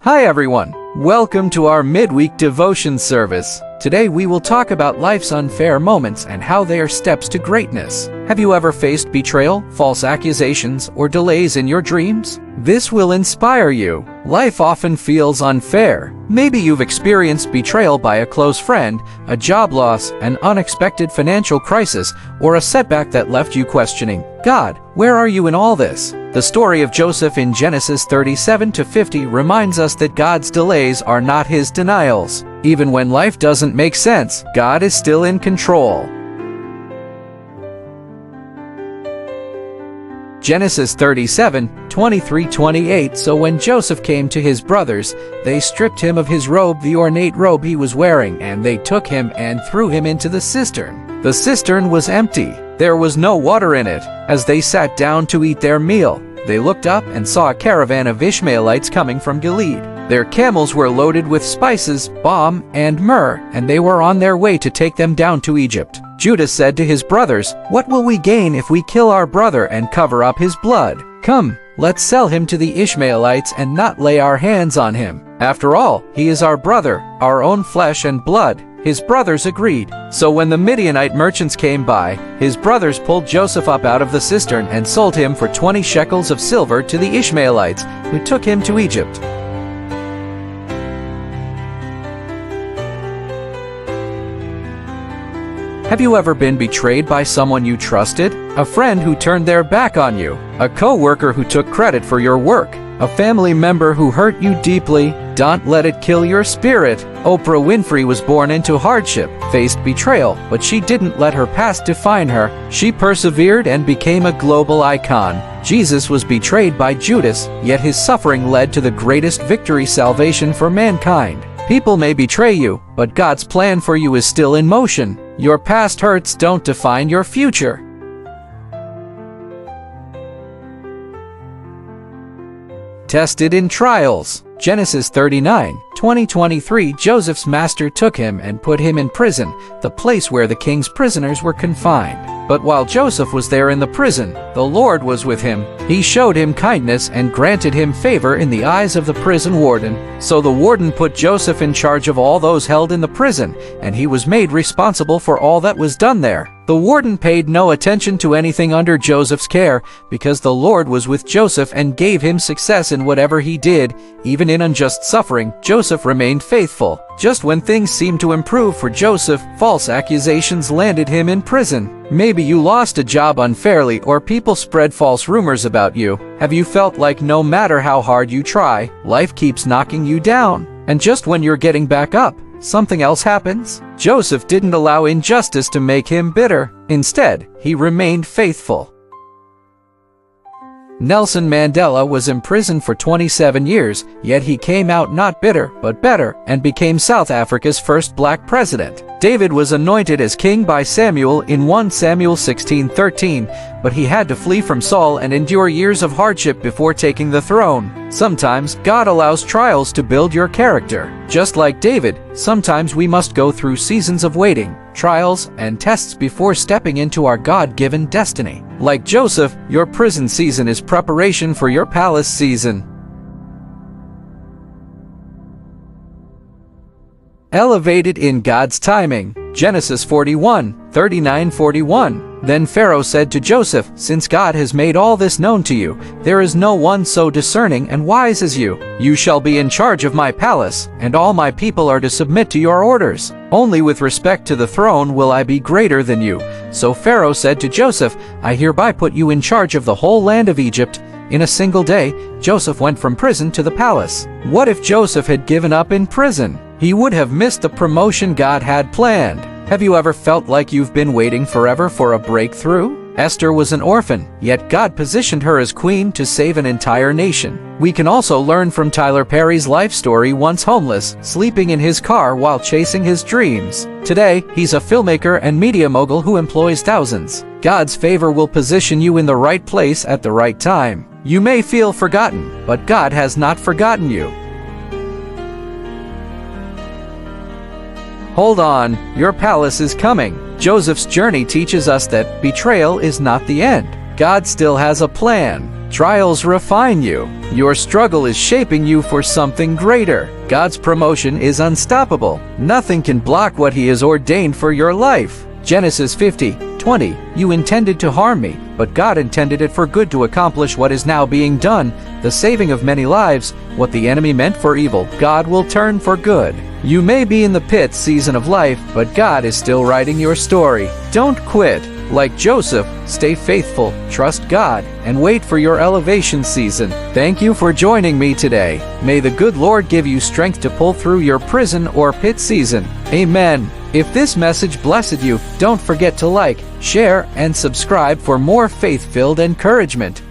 Hi everyone, welcome to our midweek devotion service. Today we will talk about life's unfair moments and how they are steps to greatness. Have you ever faced betrayal, false accusations, or delays in your dreams? This will inspire you. Life often feels unfair. Maybe you've experienced betrayal by a close friend, a job loss, an unexpected financial crisis, or a setback that left you questioning, God, where are you in all this? The story of Joseph in Genesis 37-50 reminds us that God's delays are not his denials. Even when life doesn't make sense, God is still in control. Genesis 37:23-28. So when Joseph came to his brothers, they stripped him of his robe, the ornate robe he was wearing, and they took him and threw him into the cistern. The cistern was empty. There was no water in it. As they sat down to eat their meal, they looked up and saw a caravan of Ishmaelites coming from Gilead. Their camels were loaded with spices, balm, and myrrh, and they were on their way to take them down to Egypt. Judah said to his brothers, "What will we gain if we kill our brother and cover up his blood? Come, let's sell him to the Ishmaelites and not lay our hands on him. After all, he is our brother, our own flesh and blood." His brothers agreed. So when the Midianite merchants came by, his brothers pulled Joseph up out of the cistern and sold him for 20 shekels of silver to the Ishmaelites, who took him to Egypt. Have you ever been betrayed by someone you trusted? A friend who turned their back on you? A co-worker who took credit for your work? A family member who hurt you deeply? Don't let it kill your spirit. Oprah Winfrey was born into hardship, faced betrayal, but she didn't let her past define her. She persevered and became a global icon. Jesus was betrayed by Judas, yet his suffering led to the greatest victory, salvation for mankind. People may betray you, but God's plan for you is still in motion. Your past hurts don't define your future. Tested in trials. Genesis 39:20-23. Joseph's master took him and put him in prison, the place where the king's prisoners were confined. But while Joseph was there in the prison, the Lord was with him. He showed him kindness and granted him favor in the eyes of the prison warden. So the warden put Joseph in charge of all those held in the prison, and he was made responsible for all that was done there. The warden paid no attention to anything under Joseph's care, because the Lord was with Joseph and gave him success in whatever he did. Even in unjust suffering, Joseph remained faithful. Just when things seemed to improve for Joseph, false accusations landed him in prison. Maybe you lost a job unfairly, or people spread false rumors about you. Have you felt like no matter how hard you try, life keeps knocking you down? And just when you're getting back up, something else happens? Joseph didn't allow injustice to make him bitter. Instead, he remained faithful. Nelson Mandela was imprisoned for 27 years, yet he came out not bitter, but better, and became South Africa's first black president. David was anointed as king by Samuel in 1 Samuel 16:13, but he had to flee from Saul and endure years of hardship before taking the throne. Sometimes, God allows trials to build your character. Just like David, sometimes we must go through seasons of waiting, trials, and tests before stepping into our God-given destiny. Like Joseph, your prison season is preparation for your palace season. Elevated in God's timing. Genesis 41:39-41. Then Pharaoh said to Joseph, "Since God has made all this known to you, there is no one so discerning and wise as you. You shall be in charge of my palace, and all my people are to submit to your orders. Only with respect to the throne will I be greater than you." So Pharaoh said to Joseph, "I hereby put you in charge of the whole land of Egypt." In a single day, Joseph went from prison to the palace. What if Joseph had given up in prison? He would have missed the promotion God had planned. Have you ever felt like you've been waiting forever for a breakthrough? Esther was an orphan, yet God positioned her as queen to save an entire nation. We can also learn from Tyler Perry's life story, once homeless, sleeping in his car while chasing his dreams. Today, he's a filmmaker and media mogul who employs thousands. God's favor will position you in the right place at the right time. You may feel forgotten, but God has not forgotten you. Hold on, your palace is coming. Joseph's journey teaches us that betrayal is not the end. God still has a plan. Trials refine you. Your struggle is shaping you for something greater. God's promotion is unstoppable. Nothing can block what He has ordained for your life. Genesis 50:20. You intended to harm me, but God intended it for good to accomplish what is now being done, the saving of many lives. What the enemy meant for evil, God will turn for good. You may be in the pit season of life, but God is still writing your story. Don't quit. Like Joseph, stay faithful, trust God, and wait for your elevation season. Thank you for joining me today. May the good Lord give you strength to pull through your prison or pit season. Amen. If this message blessed you, don't forget to like, share, and subscribe for more faith-filled encouragement.